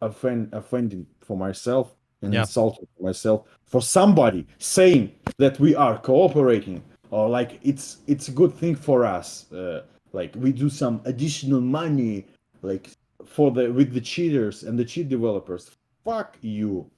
offending for myself and insulting myself for somebody saying that we are cooperating, or like it's a good thing for us, like we do some additional money, like with the cheaters and the cheat developers. Fuck you.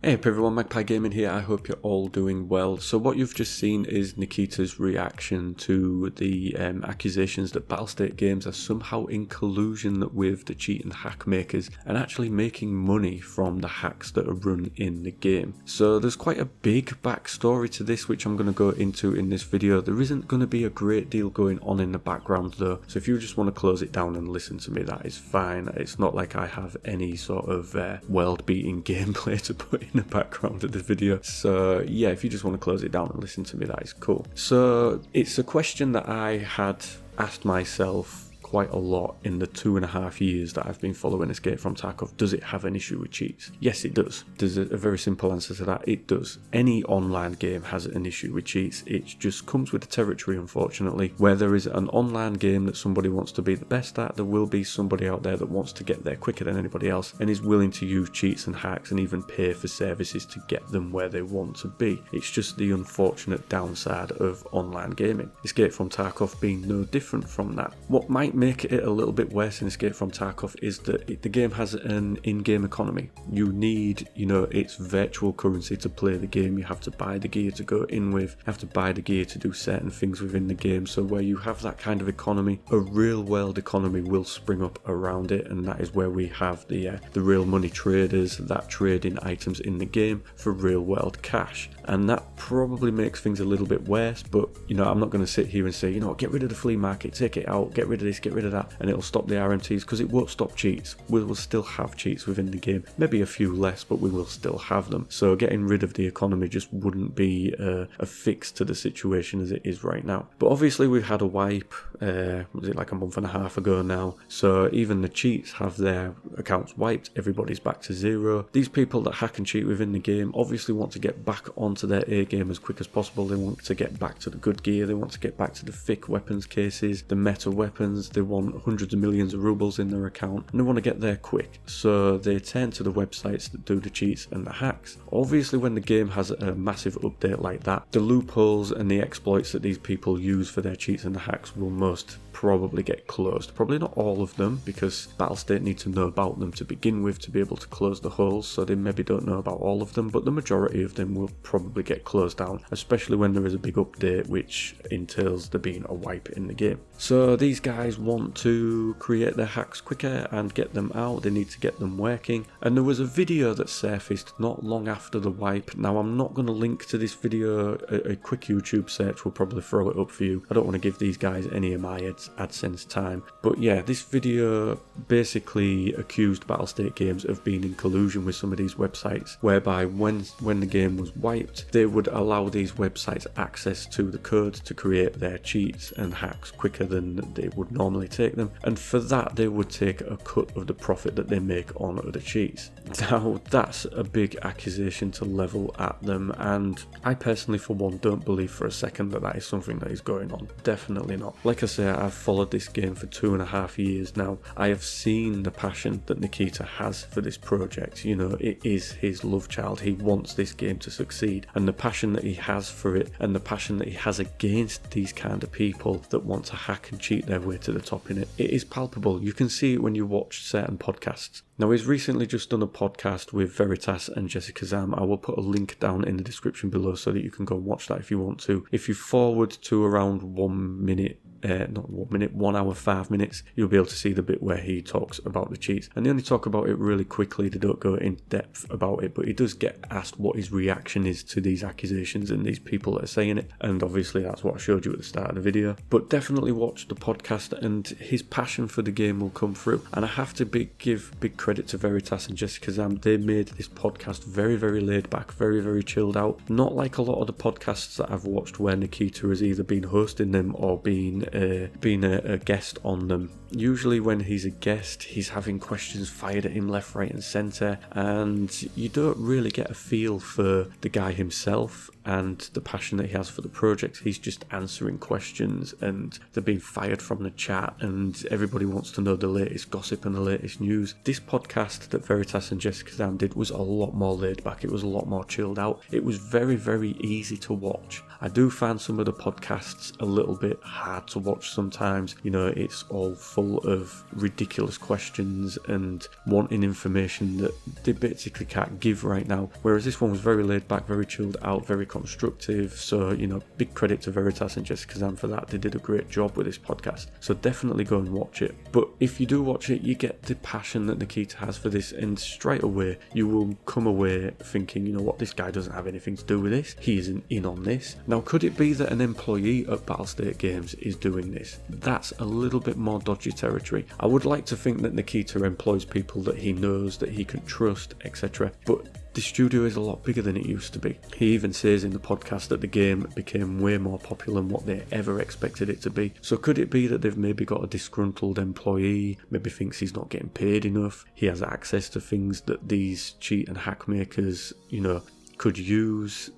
Hey up everyone, Magpie Gaming here, I hope you're all doing well. So what you've just seen is Nikita's reaction to the accusations that Battlestate games are somehow in collusion with the cheat and hack makers and actually making money from the hacks that are run in the game. So there's quite a big backstory to this which I'm going to go into in this video. There isn't going to be a great deal going on in the background though, so if you just want to close it down and listen to me, that is fine. It's not like I have any sort of world-beating gameplay to put in the background of the video, so yeah, if you just want to close it down and listen to me, that is cool. So it's a question that I had asked myself quite a lot in the 2.5 years that I've been following Escape from Tarkov. Does it have an issue with cheats? Yes, it does. There's a very simple answer to that. It does. Any online game has an issue with cheats. It just comes with the territory, unfortunately. Where there is an online game that somebody wants to be the best at, there will be somebody out there that wants to get there quicker than anybody else and is willing to use cheats and hacks and even pay for services to get them where they want to be. It's just the unfortunate downside of online gaming. Escape from Tarkov being no different from that. What might make it a little bit worse in Escape from Tarkov is that the game has an in-game economy. You need, its virtual currency to play the game. You have to buy the gear to go in with, you have to buy the gear to do certain things within the game. So where you have that kind of economy, a real world economy will spring up around it, and that is where we have the real money traders that trade in items in the game for real world cash. And that probably makes things a little bit worse, but I'm not going to sit here and say, get rid of the flea market, take it out, get rid of this, get rid of that, and it'll stop the RMTs, because it won't stop cheats. We will still have cheats within the game, maybe a few less, but we will still have them. So getting rid of the economy just wouldn't be a fix to the situation as it is right now. But obviously we've had a wipe, was it like a month and a half ago now, so even the cheats have their accounts wiped, everybody's back to zero. These people that hack and cheat within the game obviously want to get back onto their A game as quick as possible. They want to get back to the good gear, they want to get back to the thick weapons cases, the meta weapons, they want hundreds of millions of rubles in their account, and they want to get there quick, so they turn to the websites that do the cheats and the hacks. Obviously when the game has a massive update like that, the loopholes and the exploits that these people use for their cheats and the hacks will most probably get closed. Probably not all of them, because Battlestate need to know about them to begin with to be able to close the holes, so they maybe don't know about all of them, but the majority of them will probably get closed down, especially when there is a big update which entails there being a wipe in the game. So these guys want to create their hacks quicker and get them out. They need to get them working, and there was a video that surfaced not long after the wipe. Now I'm not going to link to this video, a quick YouTube search will probably throw it up for you. I don't want to give these guys any of my AdSense time, but yeah, this video basically accused Battlestate games of being in collusion with some of these websites, whereby when the game was wiped, they would allow these websites access to the code to create their cheats and hacks quicker than they would normally take them, and for that they would take a cut of the profit that they make on other cheats. Now that's a big accusation to level at them, and I personally for one don't believe for a second that is something that is going on. Definitely not. Like I say, I've followed this game for 2.5 years now. I have seen the passion that Nikita has for this project. It is his love child. He wants this game to succeed, and the passion that he has for it and the passion that he has against these kind of people that want to hack and cheat their way to the top in it is palpable. You can see it when you watch certain podcasts. Now he's recently just done a podcast with Veritas and Jessica Zam. I will put a link down in the description below so that you can go and watch that if you want to. If you forward to around 1 hour 5 minutes, you'll be able to see the bit where he talks about the cheats, and they only talk about it really quickly. They don't go in depth about it, but he does get asked what his reaction is to these accusations and these people that are saying it, and obviously that's what I showed you at the start of the video. But definitely watch the podcast and his passion for the game will come through, and I have to give big credit to Veritas and Jessica Zam. They made this podcast very, very laid back, very, very chilled out, not like a lot of the podcasts that I've watched where Nikita has either been hosting them or been a guest on them. Usually when he's a guest, he's having questions fired at him left, right and centre, and you don't really get a feel for the guy himself and the passion that he has for the project. He's just answering questions, and they're being fired from the chat, and everybody wants to know the latest gossip and the latest news. This podcast that Veritas and Jessica Sam did was a lot more laid back. It was a lot more chilled out. It was very, very easy to watch. I do find some of the podcasts a little bit hard to watch sometimes. You know, it's all full of ridiculous questions and wanting information that they basically can't give right now. Whereas this one was very laid back, very chilled out, very constructive. So, you know, big credit to Veritas and Jessica Sam for that. They did a great job with this podcast. So definitely go and watch it. But if you do watch it, you get the passion that Nikita has for this, and straight away you will come away thinking, you know what, this guy doesn't have anything to do with this. He isn't in on this. Now, could it be that an employee at Battlestate Games is doing this? That's a little bit more dodgy territory. I would like to think that Nikita employs people that he knows, that he can trust, etc. But the studio is a lot bigger than it used to be. He even says in the podcast that the game became way more popular than what they ever expected it to be. So could it be that they've maybe got a disgruntled employee, maybe thinks he's not getting paid enough, he has access to things that these cheat and hack makers, you know, could use?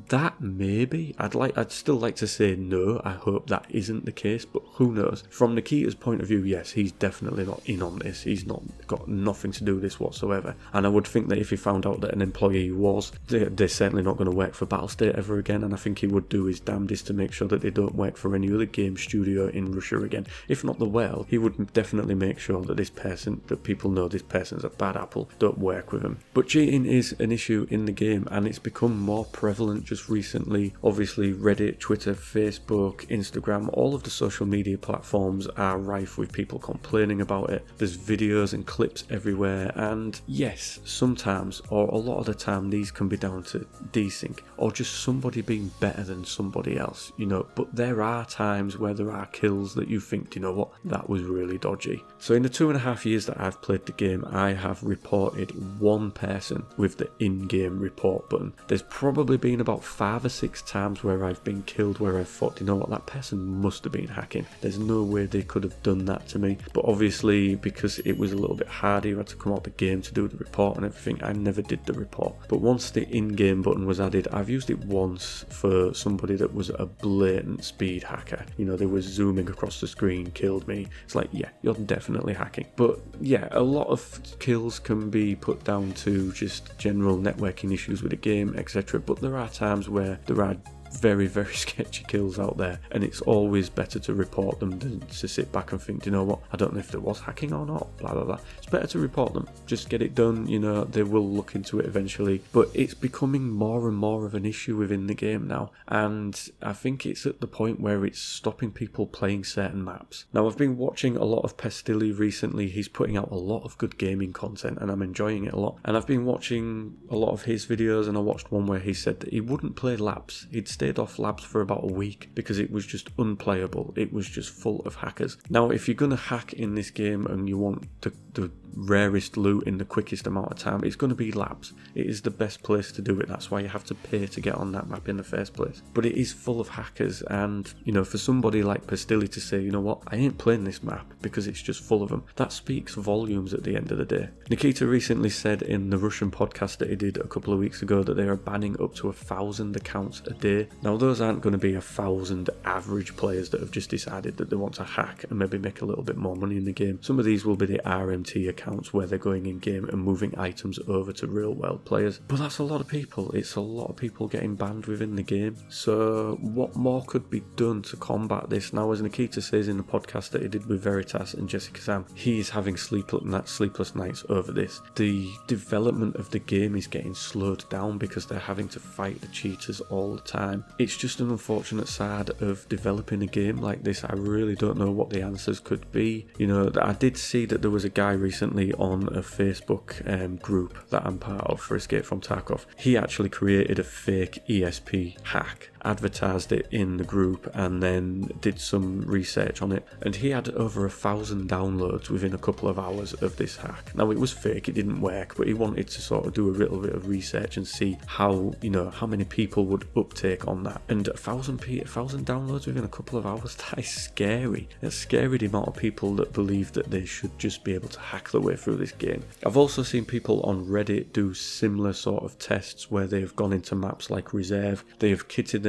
That maybe. I'd still like to say no. I hope that isn't the case, but who knows? From Nikita's point of view, yes, he's definitely not in on this. He's not got nothing to do with this whatsoever. And I would think that if he found out that an employee was, they're certainly not going to work for Battlestate ever again. And I think he would do his damnedest to make sure that they don't work for any other game studio in Russia again. If not the world, he would definitely make sure that this person, that people know this person's a bad apple, don't work with him. But cheating is an issue in the game, and it's become more prevalent just recently. Obviously, Reddit, Twitter, Facebook, Instagram, all of the social media platforms are rife with people complaining about it. There's videos and clips everywhere, and yes, sometimes, or a lot of the time, these can be down to desync or just somebody being better than somebody else, you know. But there are times where there are kills that you think, you know what, that was really dodgy. So in the 2.5 years that I've played the game, I have reported one person with the in-game report button. There's probably been about 5 or 6 times where I've been killed where I've thought, you know what, that person must have been hacking. There's no way they could have done that to me. But obviously, because it was a little bit harder, you had to come out the game to do the report and everything, I never did the report. But once the in-game button was added, I've used it once for somebody that was a blatant speed hacker. You know, they were zooming across the screen, killed me. It's like, yeah, you're definitely hacking. But yeah, a lot of kills can be put down to just general networking issues with the game, etc. But there are times where there are very, very sketchy kills out there, and it's always better to report them than to sit back and think, you know what, I don't know if there was hacking or not, blah blah blah. It's better to report them, just get it done. You know, they will look into it eventually, but it's becoming more and more of an issue within the game now, and I think it's at the point where it's stopping people playing certain maps. Now, I've been watching a lot of Pestilli recently. He's putting out a lot of good gaming content, and I'm enjoying it a lot. And I've been watching a lot of his videos, and I watched one where he said that he wouldn't play labs. He'd stayed off labs for about a week because it was just unplayable. It was just full of hackers. Now, if you're going to hack in this game and you want the rarest loot in the quickest amount of time, it's going to be labs. It is the best place to do it. That's why you have to pay to get on that map in the first place. But it is full of hackers, and you know, for somebody like Pestilli to say, you know what, I ain't playing this map because it's just full of them, that speaks volumes at the end of the day. Nikita recently said in the Russian podcast that he did a couple of weeks ago that they are banning up to 1,000 accounts a day. Now, those aren't going to be 1,000 average players that have just decided that they want to hack and maybe make a little bit more money in the game. Some of these will be the RMT accounts where they're going in game and moving items over to real world players. But that's a lot of people. It's a lot of people getting banned within the game. So what more could be done to combat this? Now, as Nikita says in the podcast that he did with Veritas and Jessica Sam, he's having sleepless nights over this. The development of the game is getting slowed down because they're having to fight the cheaters all the time. It's just an unfortunate side of developing a game like this. I really don't know what the answers could be. You know, I did see that there was a guy recently on a Facebook group that I'm part of for Escape from Tarkov. He actually created a fake ESP hack, advertised it in the group and then did some research on it, and he had over 1,000 downloads within a couple of hours of this hack. Now, it was fake, it didn't work, but he wanted to sort of do a little bit of research and see how, you know, how many people would uptake on that. And 1,000 downloads within a couple of hours, that is scary. It's scary, the amount of people that believe that they should just be able to hack their way through this game. I've also seen people on Reddit do similar sort of tests where they've gone into maps like Reserve, they have kitted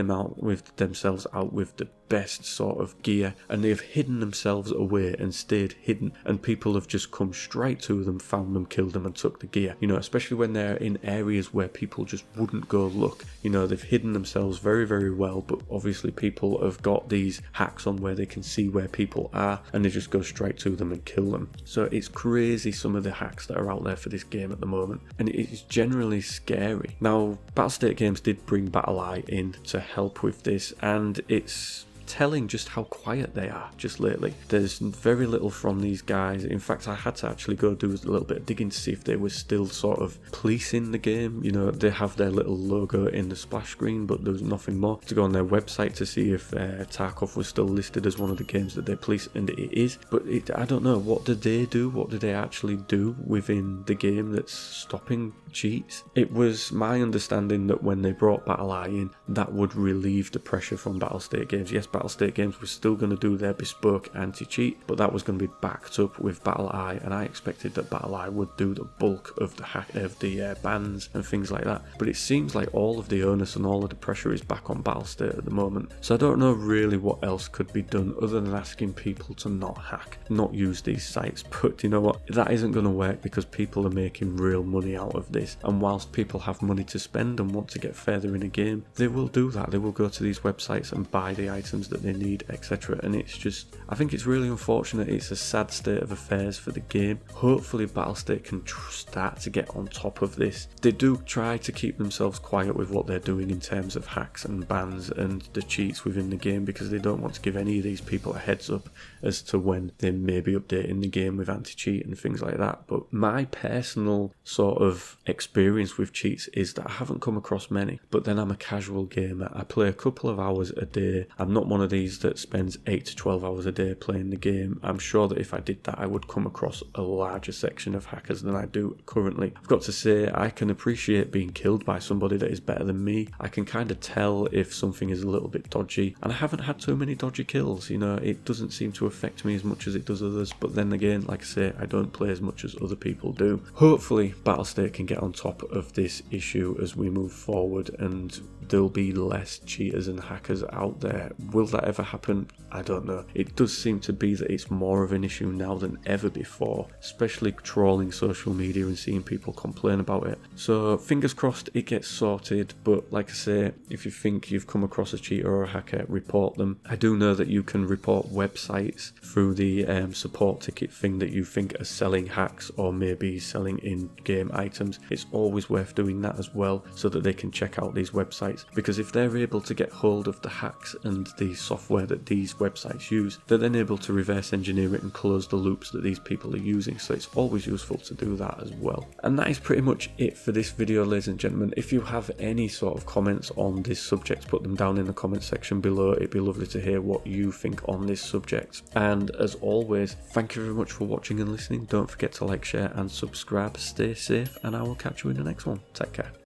themselves out with the best sort of gear, and they have hidden themselves away and stayed hidden, and people have just come straight to them, found them, killed them and took the gear, you know, especially when they're in areas where people just wouldn't go look. You know, they've hidden themselves very, very well, but obviously people have got these hacks on where they can see where people are and they just go straight to them and kill them. So it's crazy, some of the hacks that are out there for this game at the moment, and it's generally scary. Now, Battlestate Games did bring BattleEye in to help with this, and it's telling just how quiet they are just lately. There's very little from these guys. In fact, I had to actually go do a little bit of digging to see if they were still sort of policing the game. You know, they have their little logo in the splash screen, but there's nothing more. To go on their website to see if Tarkov was still listed as one of the games that they police, and it is. But I don't know, what do they do? What do they actually do within the game that's stopping cheats? It was my understanding that when they brought BattleEye in, that would relieve the pressure from Battlestate Games. Yes, Battlestate Games were still going to do their bespoke anti-cheat, but that was going to be backed up with BattleEye, and I expected that BattleEye would do the bulk of the bans and things like that. But it seems like all of the onus and all of the pressure is back on Battlestate at the moment. So I don't know really what else could be done other than asking people to not hack, not use these sites. But you know what? That isn't going to work because people are making real money out of this. And whilst people have money to spend and want to get further in a game, they will do that. They will go to these websites and buy the items that they need, etc. And it's just, I think it's really unfortunate. It's a sad state of affairs for the game. Hopefully Battlestate can start to get on top of this. They do try to keep themselves quiet with what they're doing in terms of hacks and bans and the cheats within the game, because they don't want to give any of these people a heads up as to when they may be updating the game with anti-cheat and things like that. But my personal sort of experience with cheats is that I haven't come across many, but then I'm a casual gamer. I play a couple of hours a day. I'm not one of these that spends 8 to 12 hours a day playing the game. I'm sure that if I did that, I would come across a larger section of hackers than I do currently. I've got to say, I can appreciate being killed by somebody that is better than me. I can kind of tell if something is a little bit dodgy, and I haven't had too many dodgy kills. You know, it doesn't seem to affect me as much as it does others, but then again, like I say, I don't play as much as other people do. Hopefully Battlestate can get on top of this issue as we move forward, and there'll be less cheaters and hackers out there. Will that ever happen? I don't know. It does seem to be that it's more of an issue now than ever before, especially trawling social media and seeing people complain about it. So fingers crossed it gets sorted, but like I say, if you think you've come across a cheater or a hacker, report them. I do know that you can report websites through the support ticket thing that you think are selling hacks or maybe selling in-game items. It's always worth doing that as well, so that they can check out these websites, because if they're able to get hold of the hacks and the software that these websites use, they're then able to reverse engineer it and close the loops that these people are using. So it's always useful to do that as well. And that is pretty much it for this video, ladies and gentlemen. If you have any sort of comments on this subject, put them down in the comment section below. It'd be lovely to hear what you think on this subject. And as always, thank you very much for watching and listening. Don't forget to like, share and subscribe. Stay safe, and I will catch you in the next one. Take care.